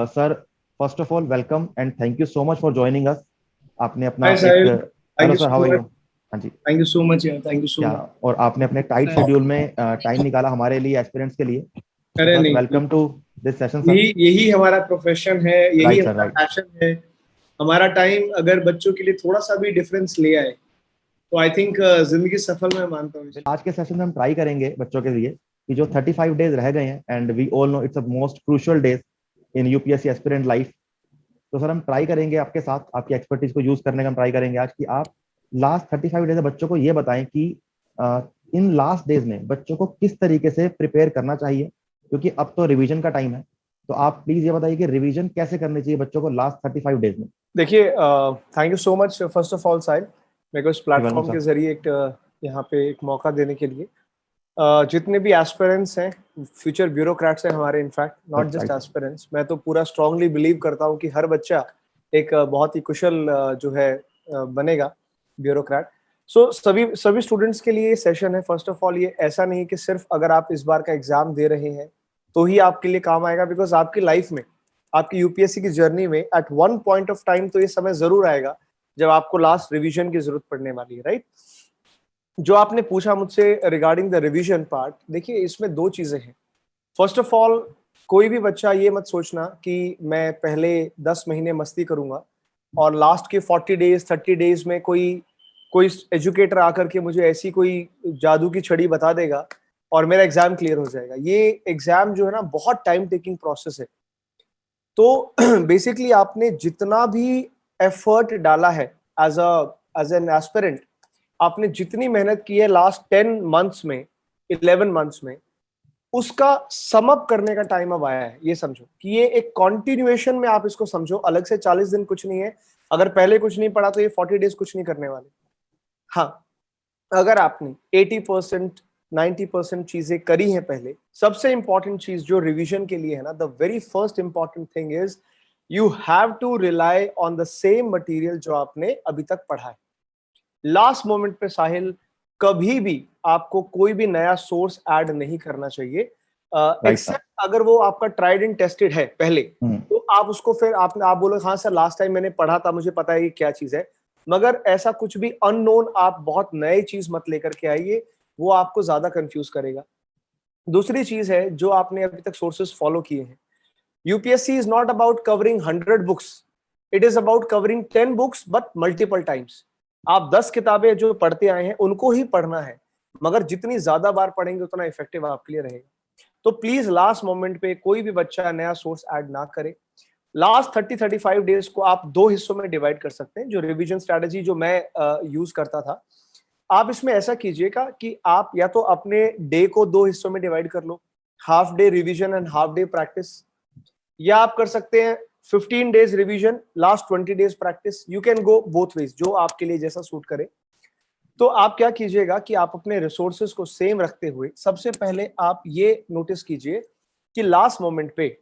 Sir, first of all welcome and thank you so much for joining us. आपने अपना Hi एक Sahil, thank hello you sir, how so are you? much. हाँ जी। Thank you so much. Yeah, thank you so क्या much. और आपने अपने tight schedule में time निकाला हमारे लिए, एस्पिरेंट्स के लिए। तो अरे सर नहीं, welcome to this session sir. यही यही हमारा प्रोफेशन है, यही राइट सर, हमारा राइट। पैशन है। हमारा टाइम अगर बच्चों के लिए थोड़ा सा भी डिफरेंस ले आए तो आई थिंक जिंदगी सफल मैं मानता हूँ इसे। आज के सेशन में हम ट्राई करेंगे बच्चों के लिए कि जो 35 डेज रह गए हैं, and we all know it's a most crucial days in UPSC aspirant life. तो सर हम ट्राई करेंगे आपके साथ, आपकी एक्सपर्टीज को यूज करने का हम ट्राई करेंगे आज कि आप लास्ट 35 डेज में बच्चों को ये बताएं कि इन लास्ट डेज में बच्चों को किस तरीके से प्रिपेयर करना चाहिए, क्योंकि अब तो रिवीजन का टाइम है। तो आप प्लीज ये बताइए कि रिवीजन कैसे करनी चाहिए बच्चों को लास्ट 35 डेज में। देखिए, thank you so much first of all Sahil, मेरे को इस वेलकम प्लेटफॉर्म सर। के जरिए एक यहाँ पे एक मौका देने के लिए। जितने भी एस्पिरेंट्स हैं, फ्यूचर ब्यूरोक्रेट्स हैं हमारे, in fact not just right sir. Aspirants, मैं तो पूरा स्ट्रांगली बिलीव करता हूँ कि हर बच्चा एक बहुत ही कुशल जो है बनेगा ब्यूरोक्रेट। सो सभी सभी स्टूडेंट्स के लिए ये सेशन है। फर्स्ट ऑफ ऑल, ये ऐसा नहीं कि सिर्फ अगर आप इस बार का एग्जाम दे रहे हैं तो ही आपके लिए काम आएगा, बिकॉज आपकी लाइफ में, आपकी यूपीएससी की जर्नी में at one point of time तो ये समय जरूर आएगा जब आपको लास्ट रिवीजन की जरूरत पड़ने वाली है, राइट? जो आपने पूछा मुझसे रिगार्डिंग द रिवीजन पार्ट, देखिए इसमें दो चीजें हैं। फर्स्ट ऑफ ऑल, कोई भी बच्चा ये मत सोचना कि मैं पहले 10 महीने मस्ती करूंगा और लास्ट के 40 डेज 30 डेज में कोई कोई एजुकेटर आकर के मुझे ऐसी कोई जादू की छड़ी बता देगा और मेरा एग्जाम क्लियर हो जाएगा। ये एग्जाम जो है ना, बहुत टाइम टेकिंग प्रोसेस है। तो बेसिकली आपने जितना भी एफर्ट डाला है एज एन एस्पिरेंट, आपने जितनी मेहनत की है लास्ट 10 मंथ्स में, 11 मंथ्स में, उसका सम अप करने का टाइम अब आया है। ये समझो कि ये एक कॉन्टिन्यूएशन में आप इसको समझो, अलग से 40 दिन कुछ नहीं है। अगर पहले कुछ नहीं पढ़ा तो ये 40 डेज कुछ नहीं करने वाले। हाँ, अगर आपने 80% 90% चीजें करी हैं पहले, सबसे इंपॉर्टेंट चीज जो रिवीजन के लिए है ना, the very first important thing is you have to rely on the same material जो आपने अभी तक पढ़ा है। लास्ट मोमेंट पे साहिल, कभी भी आपको कोई भी नया सोर्स ऐड नहीं करना चाहिए, राइट सर। एक्सेप्ट अगर वो आपका ट्राइड एंड टेस्टेड है पहले। हम्म। तो आप उसको फिर आप बोलो हाँ सर लास्ट टाइम मैंने पढ़ा था, मुझे पता है ये क्या चीज है। मगर ऐसा कुछ भी अननोन आप बहुत नए चीज मत लेकर के आइए, वो आपको ज्यादा कंफ्यूज करेगा। दूसरी चीज है जो आपने अभी तक सोर्सेस फॉलो किए हैं, UPSC is not about covering 100 books, it is about covering 10 books but multiple times. आप 10 किताबें जो पढ़ते आए हैं उनको ही पढ़ना है, मगर जितनी ज्यादा बार पढ़ेंगे उतना इफेक्टिव आपके लिए रहेगा। तो प्लीज लास्ट मोमेंट पे कोई भी बच्चा नया सोर्स ऐड ना करे। लास्ट 30-35 डेज को आप दो हिस्सों में डिवाइड कर सकते हैं। जो रिवीजन स्ट्रेटेजी जो मैं यूज करता था, आप इसमें ऐसा कीजिएगा कि आप या तो अपने डे को दो हिस्सों में डिवाइड कर लो, half day revision and half day practice, या आप कर सकते हैं 15 days revision, last 20 days practice. You can go both ways, जो आपके लिए जैसा सूट करे। तो आप क्या कीजिएगा कि आप अपने रिसोर्सेज को सेम रखते हुए सबसे पहले आप ये नोटिस कीजिए कि लास्ट मोमेंट पे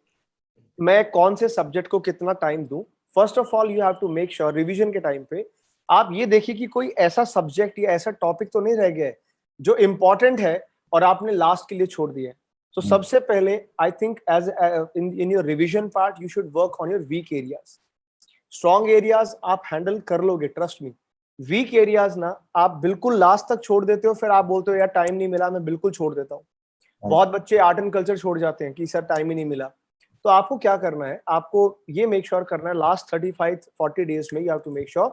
मैं कौन से सब्जेक्ट को कितना टाइम दूं। First of all, you have to make sure revision के टाइम पे आप ये देखिए कि कोई ऐसा सब्जेक्ट या ऐसा टॉपिक तो नहीं रह गया है जो इंपॉर्टेंट है और आपने लास्ट के लिए छोड़ दिया है। तो सबसे पहले I think as in your revision part you should work on your weak areas. Strong areas आप हैंडल कर लोगे, ट्रस्ट मी। वीक एरियाज ना आप बिल्कुल लास्ट तक छोड़ देते हो, फिर आप बोलते हो यार टाइम नहीं मिला, मैं बिल्कुल छोड़ देता हूँ। बहुत बच्चे आर्ट एंड कल्चर छोड़ जाते हैं कि सर टाइम ही नहीं मिला। तो आपको क्या करना है, आपको ये मेक श्योर करना है लास्ट 35-40 डेज में you have to make sure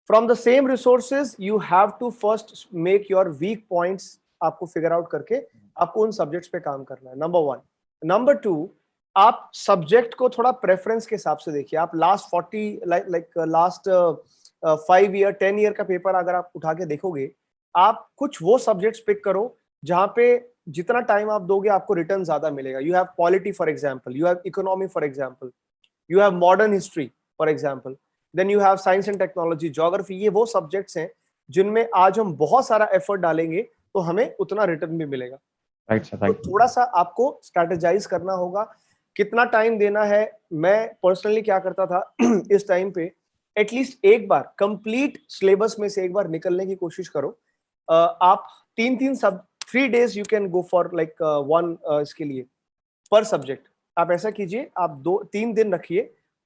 from the same resources you have to first make your weak points. आपको फिगर आउट करके आपको उन सब्जेक्ट्स पे काम करना है, नंबर वन। नंबर टू, आप सब्जेक्ट को थोड़ा प्रेफरेंस के हिसाब से देखिए। आप last 40 like last 5 year 10 year का पेपर अगर आप उठा के देखोगे, आप कुछ वो सब्जेक्ट्स पिक करो जहां पे जितना टाइम आप दोगे आपको रिटर्न ज्यादा मिलेगा। You have polity for example, you have economy for example, you have modern history for example, then you have science and technology, geography. ये वो सब्जेक्ट्स हैं जिनमें आज हम बहुत सारा एफर्ट डालेंगे तो हमें उतना रिटर्न भी मिलेगा। Right sir. तो राइट। थोड़ा सा आपको स्ट्रेटेजाइज करना होगा कितना टाइम देना है। मैं पर्सनली क्या करता था इस टाइम पे एटलीस्ट एक बार कंप्लीट सिलेबस में से एक बार निकलने की कोशिश करो। आप तीन तीन सब 3 days you can go for like one इसके लिए पर सब्जेक्ट। आप ऐसा कीजिए, आप 2-3 दिन रखिए,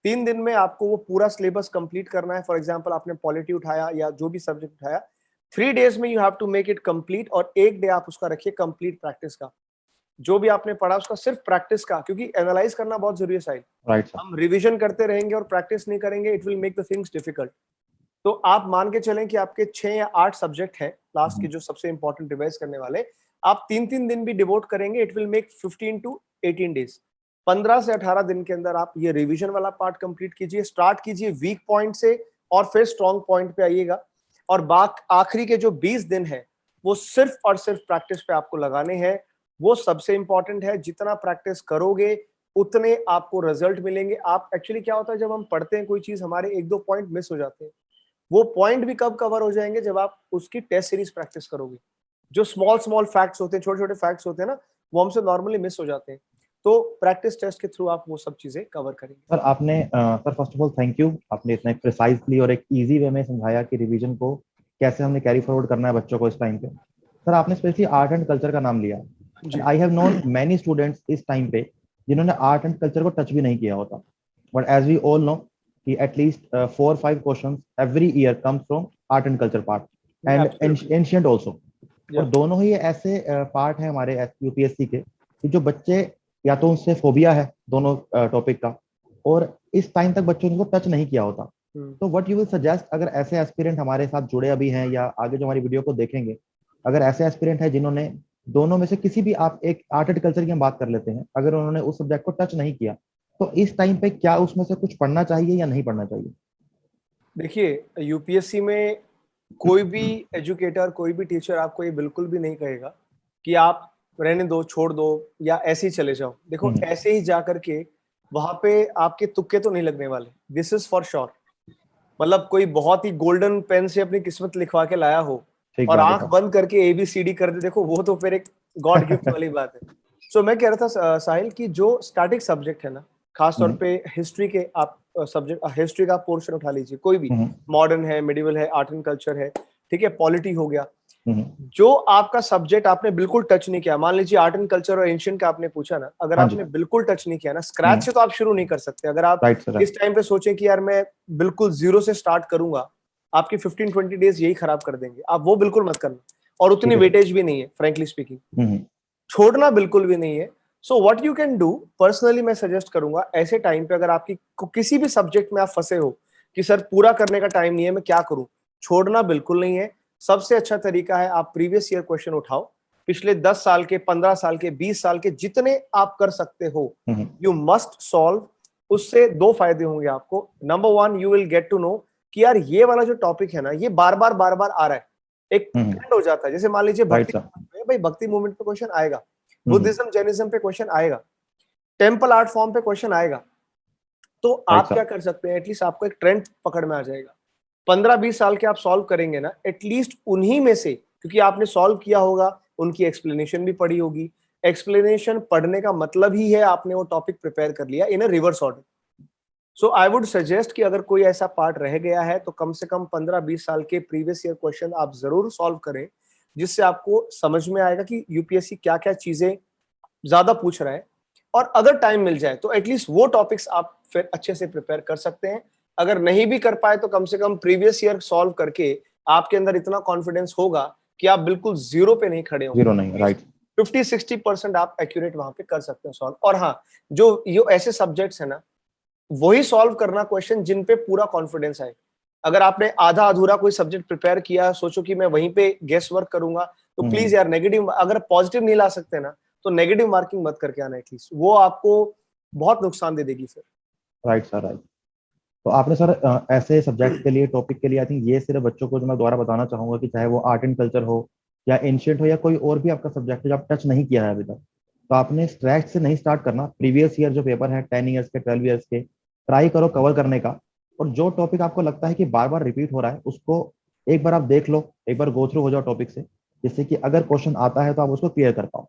3 दिन में आपको वो पूरा सिलेबस कंप्लीट करना है। फॉर एग्जांपल आपने पॉलिटी उठाया या जो भी सब्जेक्ट उठाया, 3 डेज में you have to make it complete, और 1 डे आप उसका रखिए कंप्लीट प्रैक्टिस का। जो भी आपने पढ़ा उसका सिर्फ प्रैक्टिस का, क्योंकि एनालाइज करना बहुत जरूरी है साहिल। Right sir. हम रिवीजन करते रहेंगे और प्रैक्टिस नहीं करेंगे, it will make the things difficult. तो आप मान के चलें कि आपके 6 या 8 सब्जेक्ट हैं लास्ट के, जो सबसे इंपॉर्टेंट रिवाइज करने वाले, आप 3-3 दिन भी डिवोट करेंगे, it will make 15 to 18 days. 15 से 18 दिन के अंदर आप ये रिवीजन वाला पार्ट कंप्लीट कीजिए। स्टार्ट कीजिए वीक पॉइंट से और फिर स्ट्रॉन्ग पॉइंट पे आइएगा, और आखिरी के जो 20 दिन है वो सिर्फ और सिर्फ प्रैक्टिस पे आपको लगाने हैं। वो सबसे इंपॉर्टेंट है। जितना प्रैक्टिस करोगे उतने आपको रिजल्ट मिलेंगे। आप एक्चुअली क्या होता है, जब हम पढ़ते हैं कोई चीज, हमारे 1-2 पॉइंट मिस हो जाते हैं। वो पॉइंट भी कब कवर हो जाएंगे, जब आप उसकी टेस्ट सीरीज प्रैक्टिस करोगे। जो स्मॉल स्मॉल फैक्ट्स होते हैं, छोटे छोटे फैक्ट्स होते हैं ना, वो हमसे नॉर्मली मिस हो जाते हैं। तो प्रैक्टिस टेस्ट के थ्रू आप वो सब चीजें कवर करेंगे। सर आपने sir first of all thank you, आपने इतना प्रिसाइजली और एक इजी वे में समझाया कि रिवीजन को कैसे हमने कैरी फॉरवर्ड करना है बच्चों को इस टाइम पे। सर आपने स्पेशली आर्ट एंड कल्चर का नाम लिया, जी। And I have known many students इस टाइम पे जिन्होंने आर्ट एंड कल्चर को टच भी नहीं किया होता, but as we all know कि at least 4-5 questions every year comes from art and culture part and ancient also. और दोनों ही ऐसे पार्ट हैं हमारे यूपीएससी के कि जो बच्चे या तो उनसे फोबिया है दोनों टॉपिक का, और इस टाइम तक बच्चों ने उनको टच नहीं किया होता। तो व्हाट यू विल सजेस्ट, अगर ऐसे एस्पिरेंट हमारे साथ जुड़े अभी हैं या आगे जो हमारी वीडियो को देखेंगे, अगर ऐसे एस्पिरेंट है जिन्होंने दोनों में से किसी भी, आप एक आर्ट एंड कल्चर की हम बात कर लेते हैं, अगर उन्होंने उस सब्जेक्ट को टच नहीं किया, तो इस टाइम पे क्या उसमें से कुछ पढ़ना चाहिए या नहीं पढ़ना चाहिए? देखिए, यूपीएससी में कोई भी एजुकेटर, कोई भी टीचर आपको ये बिल्कुल भी नहीं कहेगा कि आप रहने दो, छोड़ दो, या ऐसे ही चले जाओ। देखो, ऐसे ही जा करके वहां पे आपके तुक्के तो नहीं लगने वाले, दिस इज फॉर श्योर। मतलब कोई बहुत ही गोल्डन पेन से अपनी किस्मत लिखवा के लाया हो ठीक और बात है आंख सर। बंद करके एबीसीडी कर दे, देखो वो तो फिर एक गॉड गिफ्ट वाली बात है। सो मैं कह रहा था साहिल की जो स्टैटिक सब्जेक्ट है ना, खास तौर पे हिस्ट्री के आप सब्जेक्ट, हिस्ट्री का पोर्शन उठा लीजिए, कोई भी, मॉडर्न है, मिडिवल है, आर्ट एंड कल्चर है, ठीक है, पॉलिटी हो गया, जो आपका सब्जेक्ट आपने बिल्कुल टच नहीं किया, मान लीजिए आर्ट एंड कल्चर और एंशिएंट का आपने पूछा ना, अगर हाँ जी। आपने बिल्कुल टच नहीं किया ना, स्क्रैच से तो आप शुरू नहीं कर सकते। अगर आप राइट सर। इस टाइम पे सोचें कि यार मैं बिल्कुल जीरो से स्टार्ट करूंगा, आपकी 15-20 डेज यही खराब कर देंगे। आप वो बिल्कुल मत करना, और उतनी वेटेज भी नहीं है फ्रेंकली स्पीकिंग, छोड़ना बिल्कुल भी नहीं है। So what you can do, personally मैं सजेस्ट करूंगा ऐसे टाइम पे, अगर आपकी किसी भी सब्जेक्ट में आप फंसे हो कि सर पूरा करने का टाइम नहीं है, मैं क्या करूं, छोड़ना बिल्कुल नहीं है। सबसे अच्छा तरीका है आप प्रीवियस ईयर क्वेश्चन उठाओ, पिछले 10 साल के, 15 साल के, 20 साल के, जितने आप कर सकते हो, यू मस्ट सॉल्व। उससे 2 फायदे होंगे आपको। Number 1, you will get to know कि यार ये वाला जो टॉपिक है ना, ये बार बार आ रहा है, एक ट्रेंड हो जाता है। जैसे मान लीजिए भक्ति, भाई भक्ति मूवमेंट पे क्वेश्चन आएगा, बुद्धिज्म जैनिज्म पे क्वेश्चन आएगा, टेम्पल आर्ट फॉर्म पे क्वेश्चन आएगा। तो आप क्या कर सकते हैं, एटलीस्ट आपको एक ट्रेंड पकड़ में आ जाएगा। 15-20 साल के आप सॉल्व करेंगे ना, एटलीस्ट उन्हीं में से, क्योंकि आपने सॉल्व किया होगा, उनकी एक्सप्लेनेशन भी पढ़ी होगी। एक्सप्लेनेशन पढ़ने का मतलब ही है आपने वो टॉपिक प्रिपेयर कर लिया in a reverse order. So I would suggest कि अगर कोई ऐसा पार्ट रह गया है तो कम से कम 15-20 साल के प्रीवियस ईयर क्वेश्चन आप जरूर सॉल्व करें, जिससे आपको समझ में आएगा कि यूपीएससी क्या क्या चीजें ज्यादा पूछ रहा है। और अगर टाइम मिल जाए तो एटलीस्ट वो टॉपिक्स आप फिर अच्छे से प्रिपेयर कर सकते हैं। अगर नहीं भी कर पाए तो कम से कम प्रीवियस ईयर सॉल्व करके आपके अंदर इतना कॉन्फिडेंस होगा कि आप बिल्कुल जीरो पे नहीं खड़े होंगे। जीरो नहीं, राइट। 50-60% आप एक्यूरेट वहां पे कर सकते हैं सॉल्व। और हाँ, जो ये ऐसे सब्जेक्ट्स है ना, वही सॉल्व करना क्वेश्चन जिन पे पूरा कॉन्फिडेंस है। अगर आपने आधा अधूरा कोई सब्जेक्ट प्रिपेयर किया, सोचो कि मैं वहीं पे गेस वर्क करूंगा, तो प्लीज यार नेगेटिव, अगर पॉजिटिव नहीं ला सकते ना, तो नेगेटिव मार्किंग मत करके आना एटलीस्ट, वो आपको बहुत नुकसान दे देगी फिर। Right sir, right. तो आपने सर ऐसे सब्जेक्ट के लिए, टॉपिक के लिए, आई थिंक ये सिर्फ बच्चों को जो मैं दोबारा बताना चाहूंगा कि चाहे वो आर्ट एंड कल्चर हो या एंशिएंट हो या कोई और भी आपका सब्जेक्ट है जो आप टच नहीं किया है अभी तक, तो आपने स्क्रैच से नहीं स्टार्ट करना। प्रीवियस ईयर जो पेपर है 10 ईयर्स के, 12 ईयर्स के, ट्राई करो कवर करने का। और जो टॉपिक आपको लगता है कि बार बार रिपीट हो रहा है, उसको एक बार आप देख लो, एक बार गो थ्रू हो जाओ टॉपिक से, जिससे कि अगर क्वेश्चन आता है तो आप उसको क्लियर कर पाओ।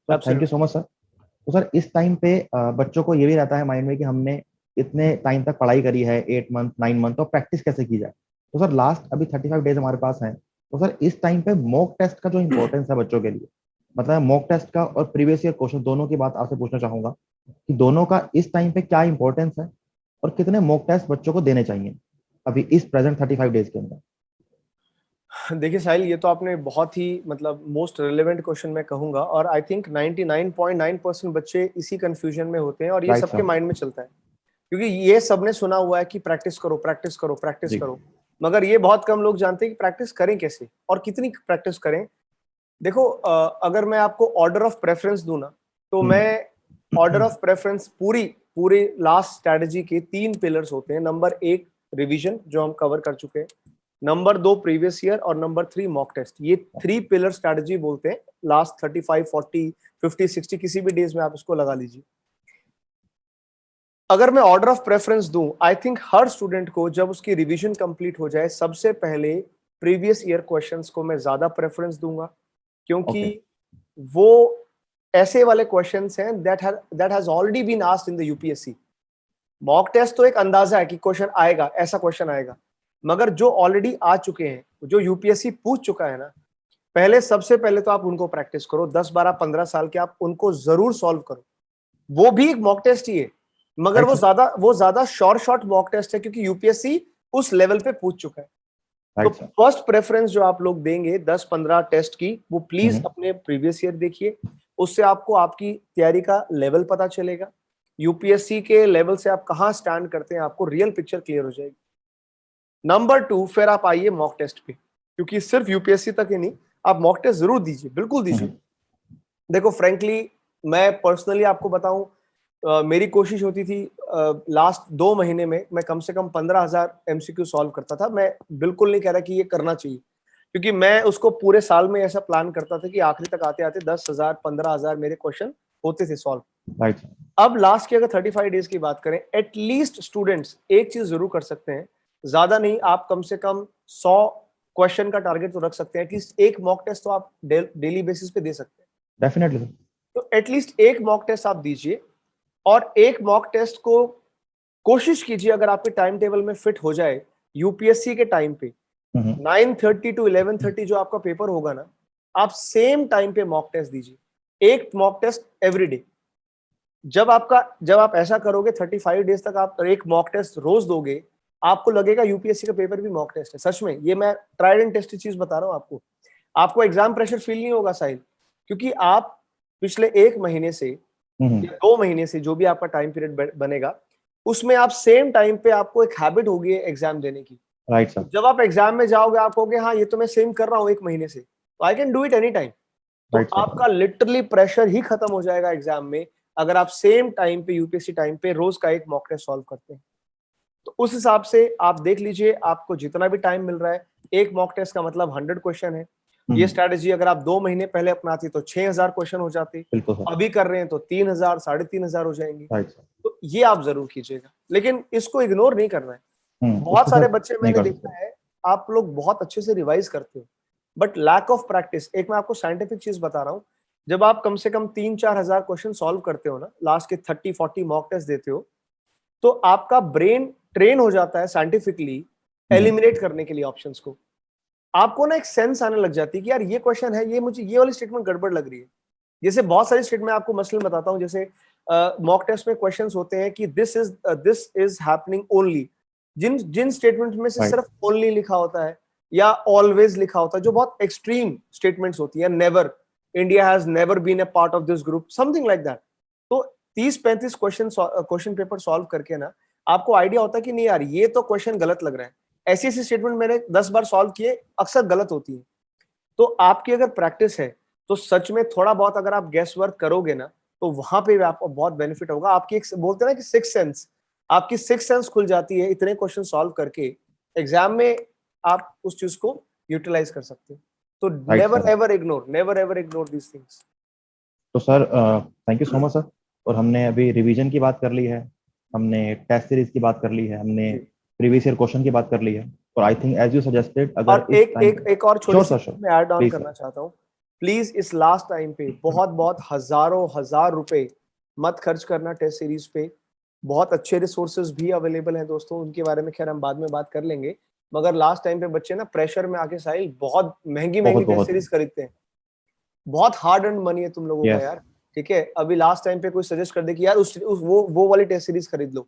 Sir thank you so much sir. तो सर इस टाइम पे बच्चों को ये भी रहता है माइंड में कि हमने इतने टाइम तक पढ़ाई करी है, 8 मंथ 9 मंथ, तो प्रैक्टिस कैसे की जाए। तो सर लास्ट अभी 35 डेज हमारे पास हैं, तो सर इस टाइम पे मॉक टेस्ट का जो इंपॉर्टेंस है बच्चों के लिए, मतलब मॉक टेस्ट का और प्रीवियस ईयर क्वेश्चन दोनों की बात आपसे पूछना चाहूंगा कि दोनों का इस टाइम पे क्या इंपॉर्टेंस है और कितने मॉक टेस्ट बच्चों को देने चाहिए अभी इस प्रेजेंट 35 डेज के अंदर। देखिए साहिल, ये तो आपने बहुत ही मतलब मोस्ट रिलेवेंट क्वेश्चन मैं कहूंगा, और आई थिंक 99.9% बच्चे इसी कंफ्यूजन में होते हैं और ये राइट सबके सर। माइंड में चलता है, क्योंकि ये सबने सुना हुआ है कि प्रैक्टिस करो प्रैक्टिस करो प्रैक्टिस जी। करो, मगर ये बहुत कम लोग जानते हैं कि प्रैक्टिस करें कैसे और कितनी प्रैक्टिस करें। देखो, अगर मैं आपको ऑर्डर ऑफ प्रेफरेंस दूं ना, तो मैं ऑर्डर ऑफ प्रेफरेंस पूरी पूरे लास्ट स्ट्रेटजी के 3 पिलर्स होते हैं। नंबर 1 रिवीजन, जो हम कवर कर चुके हैं। नंबर 2 प्रीवियस ईयर, और नंबर 3 मॉक टेस्ट। ये 3 पिलर स्ट्रेटजी बोलते हैं लास्ट 35, 40, 50, 60 किसी भी डेज में आप इसको लगा लीजिए। अगर मैं ऑर्डर ऑफ प्रेफरेंस दूं, आई थिंक हर स्टूडेंट को जब उसकी रिवीजन कंप्लीट हो जाए, सबसे पहले प्रीवियस ईयर क्वेश्चंस को मैं ज्यादा प्रेफरेंस दूंगा, क्योंकि ओके। वो ऐसे वाले क्वेश्चंस हैं that has already been asked in the UPSC. Mock test तो एक अंदाजा है कि क्वेश्चन आएगा, ऐसा क्वेश्चन आएगा, मगर जो ऑलरेडी आ चुके हैं, जो यूपीएससी पूछ चुका है ना, पहले सबसे पहले तो आप उनको प्रैक्टिस करो। 10, 12, 15 साल के आप उनको जरूर सॉल्व करो। वो भी एक मॉक टेस्ट ही है, मगर राइट सर। वो ज्यादा शॉर्ट मॉक टेस्ट है, क्योंकि यूपीएससी उस लेवल पे पूछ चुका है। तो राइट सर। फर्स्ट प्रेफरेंस जो आप लोग देंगे 10-15 टेस्ट की, वो प्लीज हम्म। अपने प्रीवियस ईयर देखिए। उससे आपको आपकी तैयारी का लेवल पता चलेगा, यूपीएससी के लेवल से आप कहाँ स्टैंड करते हैं, आपको रियल पिक्चर क्लियर हो जाएगी। नंबर 2, फिर आप आइए मॉक टेस्ट पे, क्योंकि सिर्फ यूपीएससी तक ही नहीं, आप मॉक टेस्ट जरूर दीजिए, बिल्कुल दीजिए। देखो फ्रेंकली, मैं पर्सनली आपको बताऊं, मेरी कोशिश होती थी लास्ट 2 महीने में मैं कम से कम 15,000 एमसीक्यू सॉल्व करता था। मैं बिल्कुल नहीं कह रहा कि ये करना चाहिए, क्योंकि मैं उसको पूरे साल में ऐसा प्लान करता था कि आखिरी तक आते आते 10,000 15,000 मेरे क्वेश्चन होते थे सॉल्व। Right sir. अब लास्ट की अगर 35 डेज की बात करें, एटलीस्ट स्टूडेंट्स एक चीज जरूर कर सकते हैं, ज्यादा नहीं, आप कम से कम 100 क्वेश्चन का टारगेट तो रख सकते हैं। एटलीस्ट एक मॉक टेस्ट तो आप डेली बेसिस पे दे सकते हैं। Definitely sir. तो एटलीस्ट एक मॉक टेस्ट आप दीजिए, और एक मॉक टेस्ट को कोशिश कीजिए, अगर आपके टाइम टेबल में फिट हो जाए, यूपीएससी के टाइम पे 9:30 to 11:30 जो आपका पेपर होगा ना, आप सेम टाइम पे मॉक टेस्ट दीजिए, एक मॉक टेस्ट एवरी डे। जब आप ऐसा करोगे, 35 डेज तक आप एक मॉक टेस्ट रोज दोगे, आपको लगेगा यूपीएससी का पेपर भी मॉक टेस्ट है। सच में, ये मैं ट्राइड एंड टेस्टेड चीज बता रहा हूँ आपको। आपको एग्जाम प्रेशर फील नहीं होगा साहिल, क्योंकि आप पिछले 1 महीने से या 2 महीने से, जो भी आपका टाइम पीरियड बनेगा, उसमें आप सेम टाइम पे, आपको एक हैबिट होगी एग्जाम देने की। Right sir. जब आप एग्जाम में जाओगे, आप कहोगे हाँ, ये तो मैं सेम कर रहा हूँ 1 महीने से, तो I can do it any time. तो राइट सर। आपका लिटरली प्रेशर ही खत्म हो जाएगा एग्जाम में, अगर आप सेम टाइम पे, यूपीएससी टाइम पे, रोज का एक मॉक टेस्ट सॉल्व करते हैं। तो उस हिसाब से आप देख लीजिए, आपको जितना भी टाइम मिल रहा है, एक मॉक टेस्ट का मतलब 100 क्वेश्चन है। ये स्ट्रैटेजी अगर आप 2 महीने पहले अपनाती तो 6,000 क्वेश्चन हो जाते, बिल्कुल सर। अभी कर रहे हैं तो 3,000, 3,500 हो जाएंगे। Right sir. तो ये आप जरूर कीजिएगा, लेकिन इसको इग्नोर नहीं करना है। बहुत इसको सारे सर बच्चे नहीं मैंने कर देखा सकते। है, आप लोग बहुत अच्छे से रिवाइज करते हो, बट लैक ऑफ प्रैक्टिस। एक मैं आपको साइंटिफिक चीज बता रहा हूँ, जब आप कम से कम 3-4 हजार क्वेश्चन सॉल्व करते हो ना, लास्ट के 30-40 मॉक टेस्ट देते हो, तो आपका ब्रेन ट्रेन हो जाता है साइंटिफिकली एलिमिनेट करने के लिए ऑप्शंस को। आपको ना एक सेंस आने लग जाती है कि यार ये क्वेश्चन है, ये मुझे ये वाली स्टेटमेंट गड़बड़ लग रही है। जैसे बहुत सारी स्टेटमेंट आपको मसलन बताता हूँ, जैसे मॉक टेस्ट में क्वेश्चंस होते हैं कि दिस इज हैपनिंग ओनली। जिन जिन स्टेटमेंट में से राइट। सिर्फ ओनली लिखा होता है या ऑलवेज लिखा होता है, जो बहुत एक्सट्रीम स्टेटमेंट्स होती है, never, India has never been a part of this group, something like that. तो 30-35 क्वेश्चन पेपर सॉल्व करके ना, आपको आइडिया होता है कि नहीं यार, ये तो क्वेश्चन गलत लग रहा है। ऐसी ऐसी स्टेटमेंट मैंने 10 बार सॉल्व किए, अक्सर गलत होती है। तो आपकी अगर प्रैक्टिस है, तो सच में थोड़ा बहुत अगर आप गेस वर्क करोगे ना, तो वहां पे भी आपको बहुत बेनिफिट होगा। आपकी एक बोलते हैं ना कि सिक्स सेंस, आपकी सिक्स सेंस खुल जाती है इतने क्वेश्चन सॉल्व करके। एग्जाम में आप उस चीज को यूटिलाइज कर सकते हो। तो right sir. Never ever ignore these things. तो sir thank you so much sir. और हमने अभी रिवीजन की बात कर ली है, हमने टेस्ट सीरीज की बात कर ली है, हमने जी। प्रीवियस ईयर क्वेश्चन की बात कर ली है। और I think as you suggested, अगर और इस एक टाइम एक पे। एक और छोटी श्योर सी सर, चीज श्योर। मैं ऐड ऑन प्लीज करना सर। चाहता हूँ। प्लीज इस लास्ट टाइम पे बहुत बहुत हजारों हजार रुपए मत खर्च करना टेस्ट सीरीज पे। बहुत अच्छे रिसोर्सेज भी अवेलेबल हैं दोस्तों, उनके बारे में खैर हम बाद में बात कर लेंगे। मगर लास्ट टाइम पे बच्चे ना प्रेशर में आके साहिल बहुत महंगी महंगी बहुत टेस्ट बहुत। सीरीज खरीदते हैं। बहुत हार्ड अर्न मनी है तुम लोगों का यस। यार, ठीक है, अभी लास्ट टाइम पे कोई सजेस्ट कर दे कि यार वो वाली टेस्ट सीरीज खरीद लो,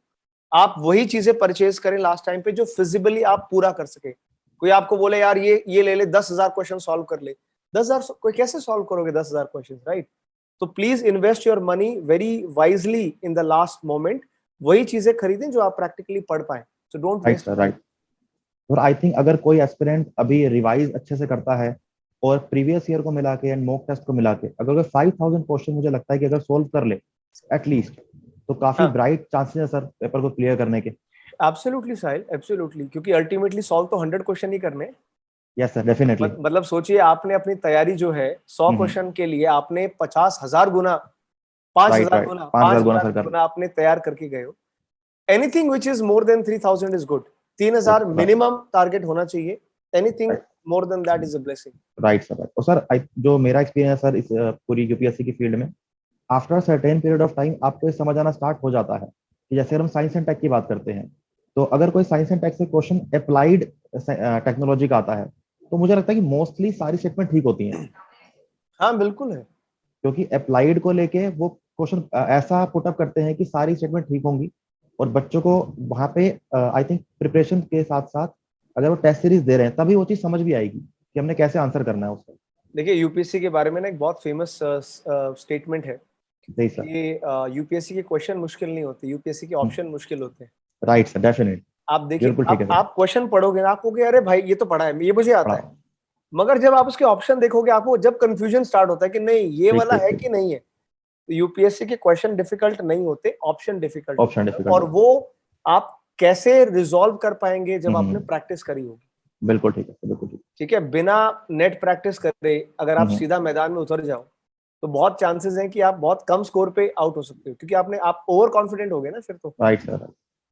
आप वही चीजें परचेज करें लास्ट टाइम पे जो फिजिबली आप पूरा कर सके। कोई आपको बोले यार ये ले ले 10,000 क्वेश्चन सॉल्व कर ले, 10,000 कोई कैसे सॉल्व करोगे 10,000 क्वेश्चन, राइट? तो please invest your money very wisely in the last moment, वही चीजें खरीदें जो आप प्रैक्टिकली पढ़ पाए, so don't right waste. Sir, right. और आई थिंक अगर कोई एस्पिरेंट अभी रिवाइज अच्छे से करता है और प्रीवियस ईयर को मिला के एंड मॉक टेस्ट को मिला के अगर कोई 5,000 क्वेश्चन मुझे लगता है कि अगर सोल्व कर ले एटलीस्ट, तो काफी हाँ, ब्राइट चांसेस है सर पेपर को क्लियर करने के। एब्सोल्युटली साहिल, एब्सोल्युटली, क्योंकि अल्टीमेटली सॉल्व तो 100 क्वेश्चन ही करने। Yes sir, definitely. मतलब सोचिए आपने अपनी तैयारी जो है 100 क्वेश्चन के लिए आपने 50,000 गुना, राइट 5,000 राइट, गुना, 5,000 गुना 5,000 सर कर। गुना आपने तैयार करके गए हो। Anything which is more then 3,000 is good. 3,000 good, minimum target होना चाहिए, anything right more than that is a blessing. Right sir, right. और सर जो मेरा एक्सपीरियंस सर इस पूरी यूपीएससी की फील्ड में, after certain period of time आपको ये समझ आना स्टार्ट हो जाता है कि जैसे हम साइंस एंड टेक की बात करते हैं, तो अगर कोई साइंस एंड टेक से क्वेश्चन अप्लाइड टेक्नोलॉजी का आता है, तो मुझे लगता है कि मोस्टली सारी स्टेटमेंट ठीक होती हैं, हाँ बिल्कुल है। क्योंकि अप्लाइड को लेके वो क्वेश्चन ऐसा पुटअप करते हैं कि सारी स्टेटमेंट ठीक होंगी। और बच्चों को वहां पे आई थिंक प्रिपरेशन के साथ साथ अगर वो टेस्ट सीरीज दे रहे हैं तभी वो चीज समझ भी आएगी कि हमने कैसे आंसर करना है उसका। देखिए यूपीएससी के बारे में ना एक बहुत फेमस स्टेटमेंट है सही सर। कि यूपीएससी के क्वेश्चन मुश्किल नहीं होते, यूपीएससी के ऑप्शन मुश्किल होते हैं। Right sir, definite. आप देखिए, बिल्कुल ठीक है सर। आप क्वेश्चन पढ़ोगे ना, आप कहोगे अरे भाई ये तो पढ़ा है, ये मुझे आता पढ़ा। है। मगर जब आप उसके ऑप्शन देखोगे, आपको जब कंफ्यूजन स्टार्ट होता है कि नहीं ये ठीक वाला ठीक है ठीक। कि नहीं है। तो यूपीएससी के क्वेश्चन डिफिकल्ट नहीं होते, ऑप्शन डिफिकल्ट ऑप्शन होते हैं, डिफिकल्ट और होता वो आप कैसे रिजॉल्व कर पाएंगे है। जब आपने प्रैक्टिस करी होगी। बिल्कुल ठीक है सर, बिल्कुल ठीक। ठीक है, बिना नेट प्रैक्टिस करे अगर आप हम्म। सीधा मैदान में उतर जाओ तो बहुत चांसेस हैं कि आप बहुत कम स्कोर पे आउट हो सकते हो, क्योंकि आप ओवर कॉन्फिडेंट हो गए ना फिर राइट सर, राइट।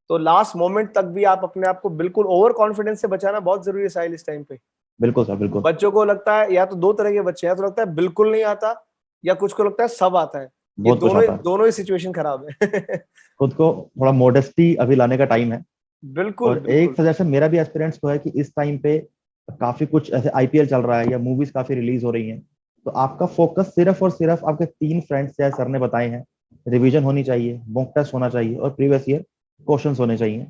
तो लास्ट मोमेंट तक भी आप अपने आप को बिल्कुल ओवर कॉन्फिडेंस से बचाना बहुत जरूरी है साहिल इस टाइम पे। बिल्कुल सर, बिल्कुल। बच्चों को लगता है, या तो दो तरह के बच्चे हैं, या तो लगता है बिल्कुल नहीं आता, या कुछ को लगता है सब आता है। ये बहुत कुछ आता है। दोनों ही सिचुएशन खराब है। खुद को थोड़ा मोडेस्टी अभी लाने का टाइम है। बिल्कुल और एक बिल्कुल। सजेशन मेरा भी एस्पिरेंट्स को है कि इस टाइम पे काफी कुछ ऐसे आईपीएल चल रहा है या मूवीज काफी रिलीज हो रही हैं, तो आपका फोकस सिर्फ और सिर्फ आपके 3 फ्रेंड्स जैसे सर ने बताए हैं, रिवीजन होनी चाहिए, मॉक टेस्ट होना चाहिए और प्रीवियस ईयर क्वेश्चंस होने चाहिए।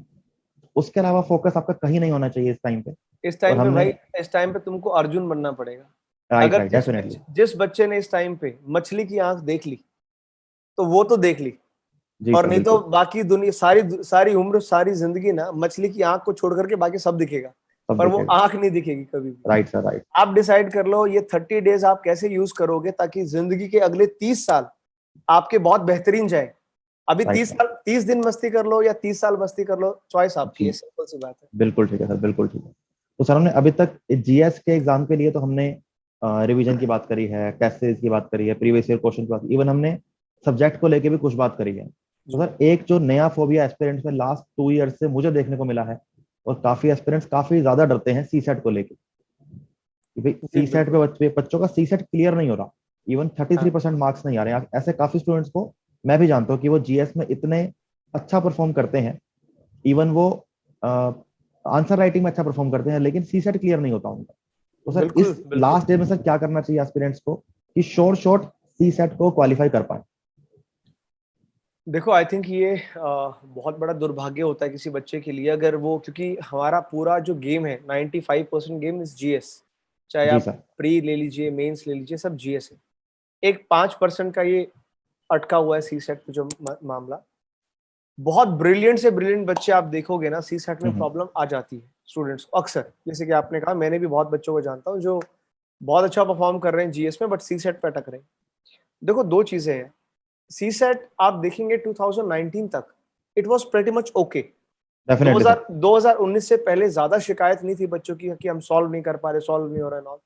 उसके अलावा फोकस आपका कहीं नहीं होना चाहिए इस टाइम पे। इस और टाइम पे हमने। भाई, इस टाइम पे तुमको अर्जुन बनना पड़ेगा। राइट अगर राइट, डेफिनेटली। जिस बच्चे ने इस टाइम पे मछली की आंख देख ली तो वो तो देख ली, जी और सर, नहीं तो बिल्कुल। बाकी दुनिया, सारी उम्र सारी जिंदगी ना मछली की आंख को छोड़ करके बाकी सब दिखेगा, सब पर वो दिखेगा। आंख नहीं दिखेगी कभी भी। Right sir, right. आप डिसाइड कर लो ये 30 डेज आप कैसे यूज करोगे ताकि जिंदगी के अगले 30 साल आपके बहुत बेहतरीन जाए। अभी राइट 30 सर। साल, 30 दिन मस्ती कर लो या 30 साल मस्ती कर लो, चॉइस आपकी जी, है, सिंपल सी बात है। बिल्कुल ठीक है सर, बिल्कुल ठीक है। तो सर हमने अभी तक जीएस के एग्जाम के लिए तो हमने रिवीजन की बात करी है, टेस्ट सीरीज की बात करी है, प्रीवियस ईयर क्वेश्चन की बात, इवन हमने सब्जेक्ट को लेके भी कुछ बात करी है। तो जी। सर एक जो नया फोबिया एस्पिरेंट्स में लास्ट 2 ईयर से मुझे देखने को मिला है, और काफी एस्पिरेंट्स काफी ज्यादा डरते हैं सी सेट को लेके, कि भाई जी सी सेट बिल्कुल। पे बच्चों का सी सेट क्लियर नहीं हो रहा, इवन 33% मार्क्स नहीं आ रहे हैं। ऐसे काफी स्टूडेंट्स को मैं भी जानता हूँ कि वो जीएस में इतने अच्छा परफॉर्म करते हैं, इवन वो आंसर राइटिंग में अच्छा परफॉर्म करते हैं, लेकिन सी सेट क्लियर नहीं होता उनका। तो सर बिल्कुल इस बिल्कुल। लास्ट डे में सर क्या करना चाहिए एस्पिरेंट्स को कि शॉर्ट सी सेट को क्वालिफाई कर पाए? देखो आई थिंक ये बहुत बड़ा दुर्भाग्य होता है किसी बच्चे के लिए अगर वो, क्योंकि हमारा पूरा जो गेम है 95% गेम इज जीएस। चाहे जी आप सर। प्री ले लीजिए, मेंस ले लीजिए, सब जीएस है। एक 5% का ये अटका हुआ है सी सेट पे जो मामला। बहुत ब्रिलियंट से ब्रिलियंट बच्चे आप देखोगे ना, सी सेट में हम्म। प्रॉब्लम आ जाती है स्टूडेंट्स को अक्सर। जैसे कि आपने कहा, मैंने भी बहुत बच्चों को जानता हूँ जो बहुत अच्छा परफॉर्म कर रहे हैं जीएस में, बट सी सेट पे अटक रहे हैं। देखो दो चीजें हैं, सी सेट आप देखेंगे 2019 तक it was pretty much okay. Definitely sir. 2019 से पहले ज्यादा शिकायत नहीं थी बच्चों की कि हम सॉल्व नहीं कर पा रहे, सॉल्व नहीं हो रहा है।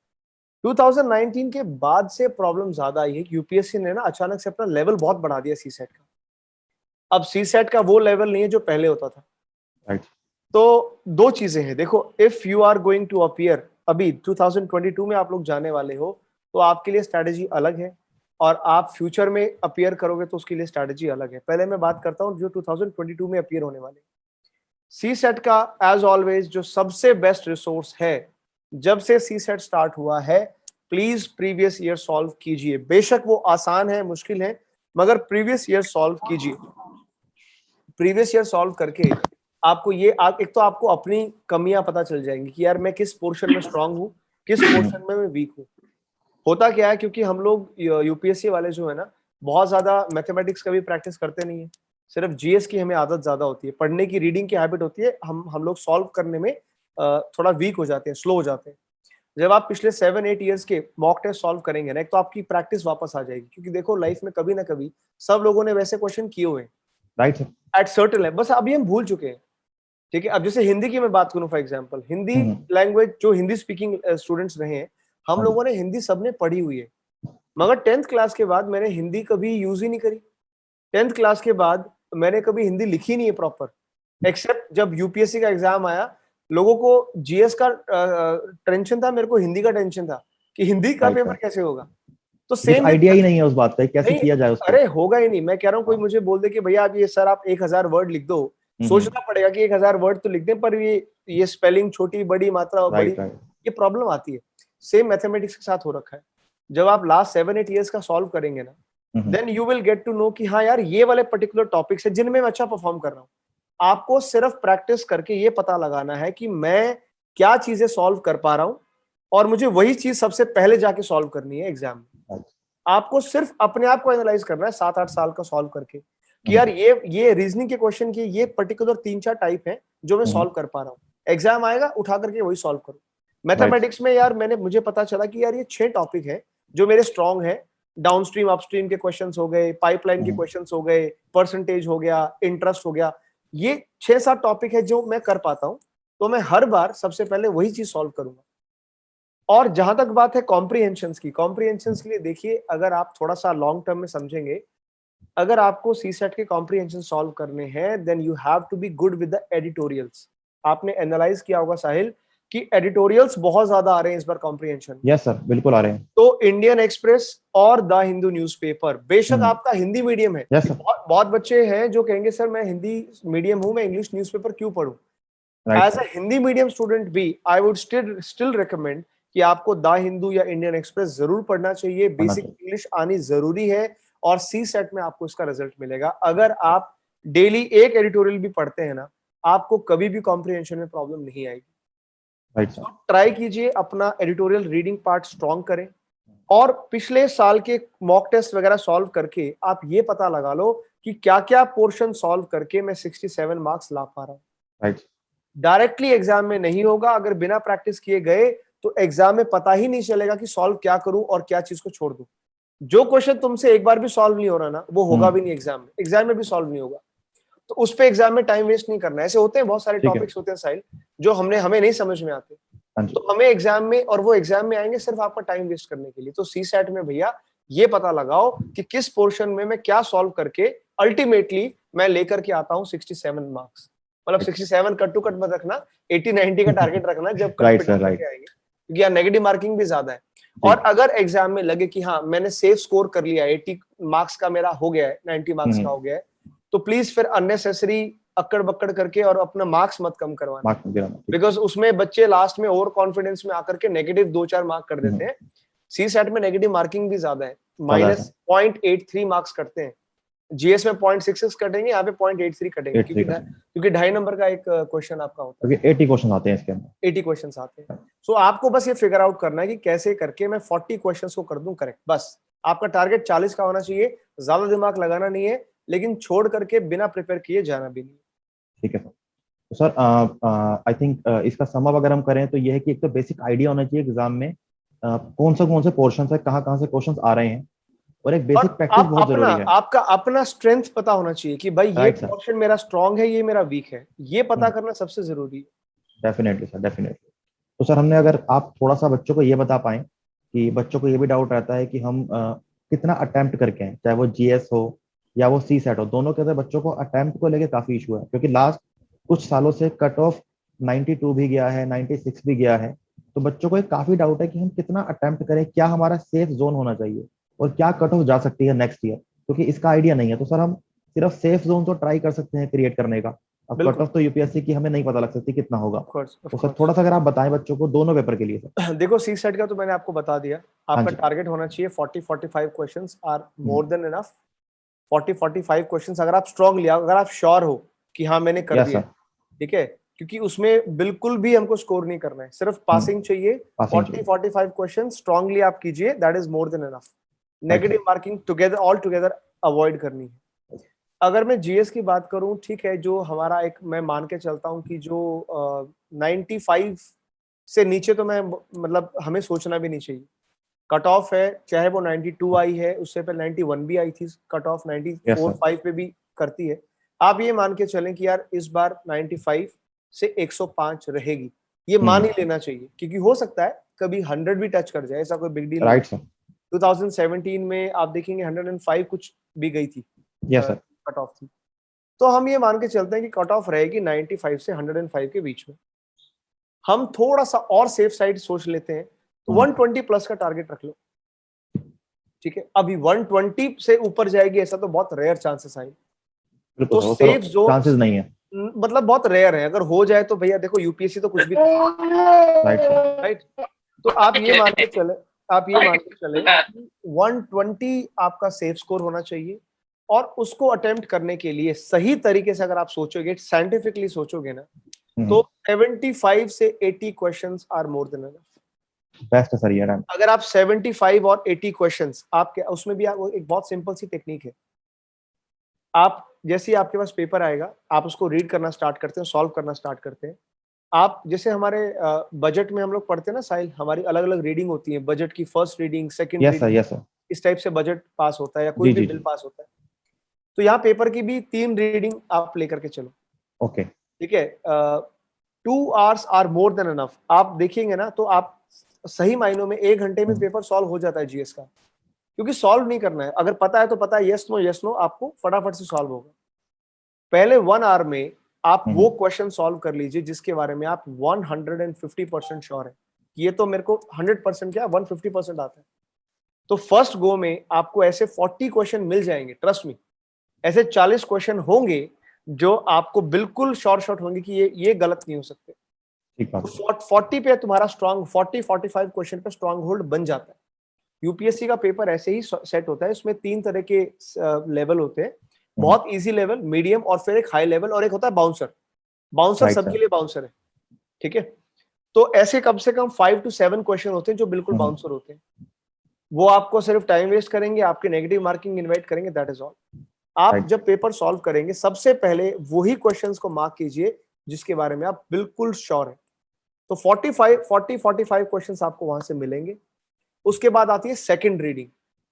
2019 के बाद से प्रॉब्लम ज्यादा आई है कि यूपीएससी ने ना अचानक से अपना लेवल बहुत बढ़ा दिया सी सेट का। अब सी सेट का वो लेवल नहीं है जो पहले होता था। राइट। तो दो चीजें हैं, देखो if you are going to appear, अभी 2022 में आप लोग जाने वाले हो, तो आपके लिए स्ट्रैटेजी अलग है, और आप फ्यूचर में अपीयर करोगे तो उसके लिए स्ट्रैटेजी अलग है। पहले मैं बात करता हूँ जो 2022 में अपीयर होने वाले। सी सेट का एज ऑलवेज जो सबसे बेस्ट रिसोर्स है, जब से सी सेट स्टार्ट हुआ है, प्लीज प्रीवियस ईयर सॉल्व कीजिए। बेशक वो आसान है, मुश्किल है, मगर प्रीवियस ईयर सॉल्व कीजिए। प्रीवियस ईयर सॉल्व करके आपको एक तो आपको अपनी कमियां पता चल जाएंगी कि यार मैं किस पोर्शन में स्ट्रांग हूँ, किस पोर्शन में मैं वीक हूँ। होता क्या है, क्योंकि हम लोग यूपीएससी वाले जो है ना, बहुत ज्यादा मैथमेटिक्स का भी प्रैक्टिस करते नहीं है, सिर्फ जीएस की हमें आदत ज्यादा होती है, पढ़ने की, रीडिंग की हैबिट होती है, हम लोग सॉल्व करने में थोड़ा वीक हो जाते हैं, स्लो हो जाते हैं। जब आप पिछले 7-8 इयर्स के मॉक टेस्ट सॉल्व करेंगे ना, एक तो आपकी प्रैक्टिस वापस आ जाएगी, क्योंकि देखो लाइफ में कभी ना कभी सब लोगों ने वैसे क्वेश्चन किए हुए हैं right sir. At certain level, बस अभी हम भूल चुके हैं। ठीक है, अब जैसे हिंदी की मैं बात करूं फॉर एग्जांपल, हिंदी लैंग्वेज, जो हिंदी स्पीकिंग स्टूडेंट्स रहे हैं, हम हाँ जी। लोगों ने हिंदी सबने पढ़ी हुई है, मगर 10th क्लास के बाद मैंने हिंदी कभी यूज ही नहीं करी। 10th क्लास के बाद मैंने कभी हिंदी लिखी नहीं है प्रॉपर, एक्सेप्ट जब यूपीएससी का एग्जाम आया, लोगों को जीएस का टेंशन था, मेरे को हिंदी का टेंशन था कि हिंदी का राइट पेपर सर, कैसे होगा। तो कुछ सेम आइडिया ही नहीं है उस बात का कैसे नहीं, किया जाए उसको। अरे होगा ही नहीं। मैं कह रहा हूँ कोई हाँ। मुझे बोल दे कि भैया आप ये सर आप 1000 वर्ड लिख दो, सोचना पड़ेगा कि 1000 वर्ड तो लिख दें, पर ये स्पेलिंग छोटी बड़ी मात्रा बड़ी, राइट राइट। ये प्रॉब्लम आती है। सेम मैथमेटिक्स के साथ हो रखा है। जब आप लास्ट 7-8 ईयर्स का सॉल्व करेंगे ना, then you will get to know कि हाँ यार, ये वाले पर्टिकुलर टॉपिक्स है जिनमें मैं अच्छा परफॉर्म कर रहा हूँ। आपको सिर्फ प्रैक्टिस करके ये पता लगाना है कि मैं क्या चीजें सॉल्व कर पा रहा हूँ, और मुझे वही चीज सबसे पहले जाके सॉल्व करनी है एग्जाम में। आपको सिर्फ अपने आप को एनालाइज करना है 7-8 साल का सॉल्व करके कि यार ये रीजनिंग के क्वेश्चन की ये पर्टिकुलर 3-4 टाइप है जो मैं सॉल्व कर पा रहा हूँ। एग्जाम आएगा, उठा करके वही सॉल्व करो। मैथमेटिक्स में यार मुझे पता चला कि यार ये 6 टॉपिक है जो मेरे स्ट्रॉन्ग है। डाउनस्ट्रीम अपस्ट्रीम के क्वेश्चंस हो गए, पाइपलाइन के क्वेश्चंस हो गए, परसेंटेज हो गया, इंटरेस्ट हो गया, ये 6-7 टॉपिक है जो मैं कर पाता हूँ। तो मैं हर बार सबसे पहले वही चीज सॉल्व करूंगा। और जहां तक बात है कॉम्प्रीहेंशंस की, कॉम्प्रीहेंशंस के लिए देखिए, अगर आप थोड़ा सा लॉन्ग टर्म में समझेंगे, अगर आपको सीसेट के कॉम्प्रीहेंशन सॉल्व करने हैं, then you have to be good with the editorials. आपने एनालाइज किया होगा साहिल कि एडिटोरियल्स बहुत ज्यादा आ रहे हैं इस बार कॉम्प्रीहेंशन। यस सर, बिल्कुल आ रहे हैं। तो इंडियन एक्सप्रेस और द हिंदू न्यूज़पेपर, बेशक आपका हिंदी मीडियम है, यस सर। बहुत बच्चे हैं जो कहेंगे सर मैं हिंदी मीडियम हूं, मैं इंग्लिश न्यूज़पेपर क्यों पढूं। Right as sir. A Hindi medium student भी आई वुड स्टिल रिकमेंड कि आपको द हिंदू या इंडियन एक्सप्रेस जरूर पढ़ना चाहिए। आना बेसिक चाहिए। इंग्लिश आनी जरूरी है, और सी सेट में आपको इसका रिजल्ट मिलेगा। अगर आप डेली एक एडिटोरियल भी पढ़ते हैं ना, आपको कभी भी कॉम्प्रिहेंशन में प्रॉब्लम नहीं आएगी। Right sir. ट्राई कीजिए, अपना एडिटोरियल रीडिंग पार्ट स्ट्रॉन्ग करें, और पिछले साल के मॉक टेस्ट वगैरह सॉल्व करके आप ये पता लगा लो कि क्या क्या पोर्शन सॉल्व करके मैं 67 मार्क्स ला पा रहा हूँ। राइट। डायरेक्टली एग्जाम में नहीं होगा, अगर बिना प्रैक्टिस किए गए तो एग्जाम में पता ही नहीं चलेगा कि सॉल्व क्या करूं और क्या चीज को छोड़ दूं। जो क्वेश्चन तुमसे एक बार भी सॉल्व नहीं हो रहा ना, वो होगा भी नहीं एग्जाम में भी सॉल्व नहीं होगा। तो उस पे एग्जाम में टाइम वेस्ट नहीं करना है। ऐसे होते हैं बहुत सारे ठीक है। टॉपिक्स होते हैं साहिल, जो हमें नहीं समझ में आते, हाँ जी। तो हमें एग्जाम में, और वो एग्जाम में आएंगे सिर्फ आपका टाइम वेस्ट करने के लिए। तो सी सेट में भैया ये पता लगाओ कि किस पोर्शन में मैं क्या सॉल्व करके अल्टीमेटली मैं लेकर के आता हूँ 67 मार्क्स। मतलब 67 कट टू कट मत रखना, 80-90 का टारगेट रखना जब राइट सर, कट राइट। के आएंगे, क्योंकि यहाँ नेगेटिव मार्किंग भी ज्यादा है। जी। और अगर एग्जाम में लगे कि हाँ मैंने सेफ स्कोर कर लिया, 80 मार्क्स का मेरा हो गया है, 90 मार्क्स का हो गया है, तो प्लीज फिर अननेसेसरी अक्कड़ बक्कड़ करके और अपना मार्क्स मत कम करवाना, मार्क्स गिराना। ठीक। बिकॉज उसमें बच्चे लास्ट में ओवर कॉन्फिडेंस में आकर के नेगेटिव 2-4 मार्क कर देते हैं। सी सेट में नेगेटिव मार्किंग भी ज्यादा है, ज्यादा है। -0.83 मार्क्स करते हैं। जीएस में 0.66 कटेंगे, यहाँ पे 0.83 कटेंगे, 83 का। क्योंकि 2.5 नंबर का एक क्वेश्चन आपका होता है, क्योंकि 80 क्वेश्चन आते हैं इसके अंदर। 80 क्वेश्चन आते हैं। सो आपको बस ये फिगर आउट करना है कि कैसे करके मैं 40 क्वेश्चन को कर दूं करेक्ट। बस आपका टारगेट 40 का होना चाहिए, ज्यादा दिमाग लगाना नहीं है, लेकिन छोड़ करके बिना प्रिपेयर किए जाना भी नहीं। ठीक है सर। तो सर आई थिंक इसका सम अप अगर हम करें तो ये है कि एक तो बेसिक आइडिया होना चाहिए एग्जाम में कौन से पोर्शन है, कहाँ से क्वेश्चन आ रहे हैं, और एक और बेसिक प्रैक्टिस बहुत जरूरी है। आपका अपना स्ट्रेंथ पता होना चाहिए कि भाई ये राइट सर। पोर्शन मेरा स्ट्रांग है, ये मेरा वीक है, ये पता करना सबसे जरूरी है। Definitely sir, definitely. तो सर हमने, अगर आप थोड़ा सा बच्चों को ये बता पाएं कि बच्चों को ये भी डाउट रहता है कि हम कितना अटेम्प्ट करके हैं, चाहे वो जीएस हो या वो सी सेट हो, दोनों के अंदर बच्चों को अटेम्प्ट को लेके काफी इशू है, क्योंकि लास्ट कुछ सालों से कट ऑफ 92 भी गया है, 96 भी गया है। तो बच्चों को एक काफी डाउट है कि हम कितना अटेम्प्ट करें, क्या हमारा सेफ जोन होना चाहिए, और क्या कट ऑफ जा सकती है नेक्स्ट ईयर, क्योंकि इसका आइडिया नहीं है। तो सर हम सिर्फ सेफ जोन तो ट्राई कर सकते हैं क्रिएट करने का, अब कट बिल्कुल, ऑफ तो यूपीएससी की हमें नहीं पता लग सकती कितना होगा। ऑफ कोर्स, ऑफ तो सर कोर्स। थोड़ा सा अगर आप बताएं बच्चों को दोनों पेपर के लिए सर। देखो सी सेट का तो मैंने आपको बता दिया, हाँ आपका जी। टारगेट होना चाहिए 40-45 questions are more than enough. 40-45 questions अगर आप स्ट्रांगली, अगर आप श्योर हो कि हाँ मैंने कर यस दिया, सर, ठीक है, क्योंकि उसमें बिल्कुल भी हमको स्कोर नहीं करना है, सिर्फ पासिंग चाहिए। पासिंग 40-45 क्वेश्चन स्ट्रांगली आप कीजिए, that is more than enough. Negative चाहिए। Marking together, all together avoid करनी है। अगर मैं जीएस की बात करूं, ठीक है, जो हमारा एक, मैं मान के चलता हूं कि जो 95 से नीचे तो मैं मतलब हमें सोचना भी नहीं चाहिए। कट ऑफ है, चाहे वो 92 आई है, उससे पहले 91 भी आई थी, कट ऑफ 94-5 पे भी करती है। आप ये मान के चलें कि यार इस बार 95 से 105 रहेगी, ये मान ही लेना चाहिए, क्योंकि हो सकता है कभी 100 भी टच कर जाए, ऐसा कोई बिग डील नहीं। Right sir. 2017 में आप देखेंगे 105 कुछ भी गई थी, यस सर। कट ऑफ थी। तो हम ये मान के चलते हैं कि कट ऑफ रहेगी 95 से 105 के बीच में। हम थोड़ा सा और सेफ साइड सोच लेते हैं, तो 120 प्लस का टारगेट रख लो, ठीक है। अभी 120 से ऊपर जाएगी ऐसा तो बहुत रेयर चांसेस आए, तो सेफ जोन, चांसेस नहीं है। मतलब बहुत रेयर है। अगर हो जाए तो भैया देखो यूपीएससी तो कुछ भी, राइट सर। राइट। तो आप ये मान के चले, आप ये मान के चले 120 आपका सेफ स्कोर होना चाहिए। और उसको अटेम्प्ट करने के लिए सही तरीके से अगर आप सोचोगे, साइंटिफिकली सोचोगे ना, तो 75 से 80 questions are more than enough. Best sir ये। अगर आप 75 और 80 क्वेश्चंस आपके, उसमें भी आप एक बहुत सिंपल सी टेक्निक है, आप जैसे ही आपके पास पेपर आएगा, आप उसको रीड करना स्टार्ट करते हैं, सॉल्व करना स्टार्ट करते हैं। आप जैसे हमारे बजट में हम लोग पढ़ते हैं ना साहिल, हमारी अलग अलग रीडिंग होती है, बजट की first reading, second yes sir. Reading, yes sir. इस टाइप से बजट पास होता है या कोई जी भी जी बिल जी। पास होता है। तो यहाँ पेपर की भी 3 रीडिंग आप लेकर के चलो, ओके। ठीक है। 2 hours are more than enough. आप देखेंगे ना तो आप सही मायनों में 1 घंटे में पेपर सॉल्व हो जाता है जीएस का, क्योंकि सॉल्व नहीं करना है, अगर पता है तो पता है, यस नो आपको फटाफट से सॉल्व होगा। पहले 1 आवर में आप वो क्वेश्चन सॉल्व कर लीजिए जिसके बारे में आप 150% श्योर है, ये तो मेरे को 100% क्या 150% आता है। तो फर्स्ट गो में आपको ऐसे 40 क्वेश्चन मिल जाएंगे, ट्रस्ट मी। ऐसे 40 क्वेश्चन होंगे जो आपको बिल्कुल शॉर्ट शॉर्ट होंगे कि ये गलत नहीं हो सकते। ठीक बात। तो 40 पे तुम्हारा स्ट्रांग, 40-45 क्वेश्चन पे स्ट्रांग होल्ड बन जाता है। यूपीएससी का पेपर ऐसे ही सेट होता है, इसमें 3 तरह के लेवल होते हैं, बहुत इजी लेवल, मीडियम और फिर एक हाई लेवल, और एक होता है बाउंसर। बाउंसर राइट सबके सर। लिए बाउंसर है, ठीक है। तो ऐसे कम से कम 5 to 7 क्वेश्चन होते हैं जो बिल्कुल बाउंसर होते हैं। वो आपको सिर्फ टाइम वेस्ट करेंगे, आपके नेगेटिव मार्किंग इनवाइट करेंगे, दैट इज ऑल। आप जब पेपर सॉल्व करेंगे सबसे पहले वही क्वेश्चंस को मार्क कीजिए जिसके बारे में आप बिल्कुल श्योर है। तो 45 क्वेश्चंस आपको वहां से मिलेंगे। उसके बाद आती है सेकंड रीडिंग।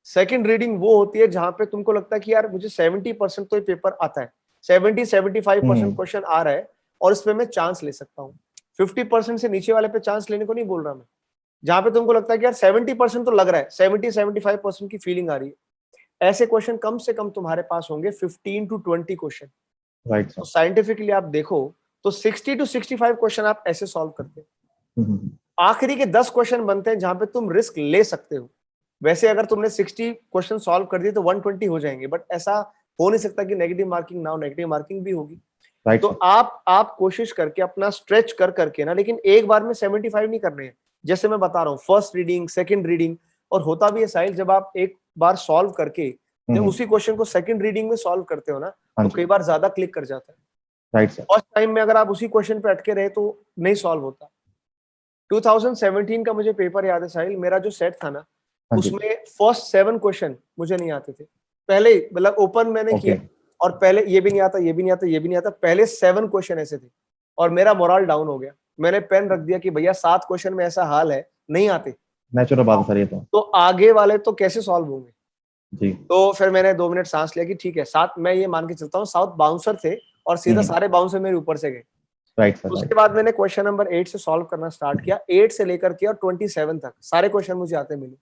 सेकंड रीडिंग वो होती है जहां पे तुमको लगता है कि यार मुझे 70% तो ये पेपर आता है, 70-75% क्वेश्चन आ रहा है और इसमें मैं चांस ले सकता हूँ। 50% से नीचे वाले पे चांस लेने को नहीं बोल रहा मैं, जहां पे तुमको लगता है कि यार 70% तो लग रहा है, 70-75% की फीलिंग आ रही है, ऐसे क्वेश्चन कम से कम तुम्हारे पास होंगे 15 to 20 क्वेश्चन। Right sir. तो साइंटिफिकली आप देखो तो 60 to 65 क्वेश्चन आप ऐसे सॉल्व करते हैं। आखिरी के 10 क्वेश्चन बनते हैं जहां पे तुम रिस्क ले सकते हो। वैसे अगर तुमने 60 क्वेश्चन सॉल्व कर दिए तो 120 हो जाएंगे, बट ऐसा हो नहीं सकता कि नेगेटिव मार्किंग ना हो, नेगेटिव मार्किंग भी होगी। तो आप कोशिश करके अपना स्ट्रेच कर करके ना, लेकिन एक बार में 75 नहीं करने हैं, जैसे मैं बता रहा हूँ, फर्स्ट रीडिंग, सेकंड रीडिंग। और होता भी है साहिल, जब आप एक बार सॉल्व करके जब उसी क्वेश्चन को सेकंड रीडिंग में सॉल्व करते हो ना, तो कई बार ज्यादा क्लिक कर जाता है। Right sir. फर्स्ट टाइम में अगर आप उसी क्वेश्चन पे अटके रहे तो नहीं सॉल्व होता। 2017 का मुझे पेपर याद है साहिल, मेरा जो सेट था ना, उसमें फर्स्ट 7 क्वेश्चन मुझे नहीं आते थे। पहले मतलब ओपन मैंने किया और पहले ये भी नहीं आता, ये भी नहीं आता, ये भी नहीं आता, पहले 7 क्वेश्चन ऐसे थे और मेरा मोरल डाउन हो गया। मैंने पेन रख दिया कि भैया 7 क्वेश्चन में ऐसा हाल है, नहीं आते, नेचुरल बात है सर ये तो आगे वाले तो कैसे सॉल्व होंगे। जी। तो फिर मैंने 2 मिनट सांस लिया कि ठीक है, 7 मैं ये मान के चलता हूँ 7 बाउंसर थे और सीधा सारे बाउंसर मेरे ऊपर से गए। Right sir. उसके बाद मैंने क्वेश्चन नंबर 8 से सॉल्व करना स्टार्ट किया, 8 से लेकर के और 27 तक सारे क्वेश्चन मुझे आते मिले।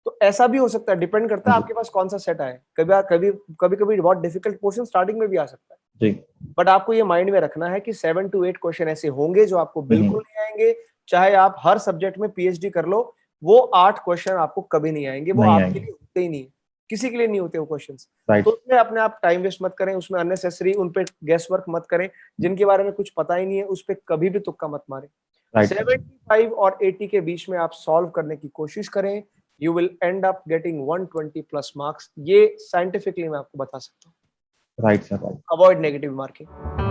तो ऐसा भी हो सकता है, डिपेंड करता है आपके पास कौन सा सेट आए। कभी बहुत डिफिकल्ट क्वेश्चन स्टार्टिंग में भी आ सकता है जी। बट आपको ये माइंड में रखना है कि 7 to 8 क्वेश्चन ऐसे होंगे जो आपको बिल्कुल नहीं आएंगे, चाहे आप हर सब्जेक्ट में पीएचडी कर लो, वो 8 क्वेश्चन आपको कभी नहीं आएंगे, वो आपके लिए होते ही नहीं, किसी के लिए नहीं होते वो क्वेश्चंस। तो उसमें अपने आप टाइम वेस्ट मत करें, उसमें अननेसेसरी उन पे गेस वर्क मत करें, जिनके बारे में कुछ पता ही नहीं है उस पर कभी भी तुक्का मत मारें। 75 और 80 के बीच में आप सॉल्व करने की कोशिश करें, you will end up getting 120 plus marks. ये scientifically मैं आपको बता सकता हूँ. Right sir, right. Avoid negative marking.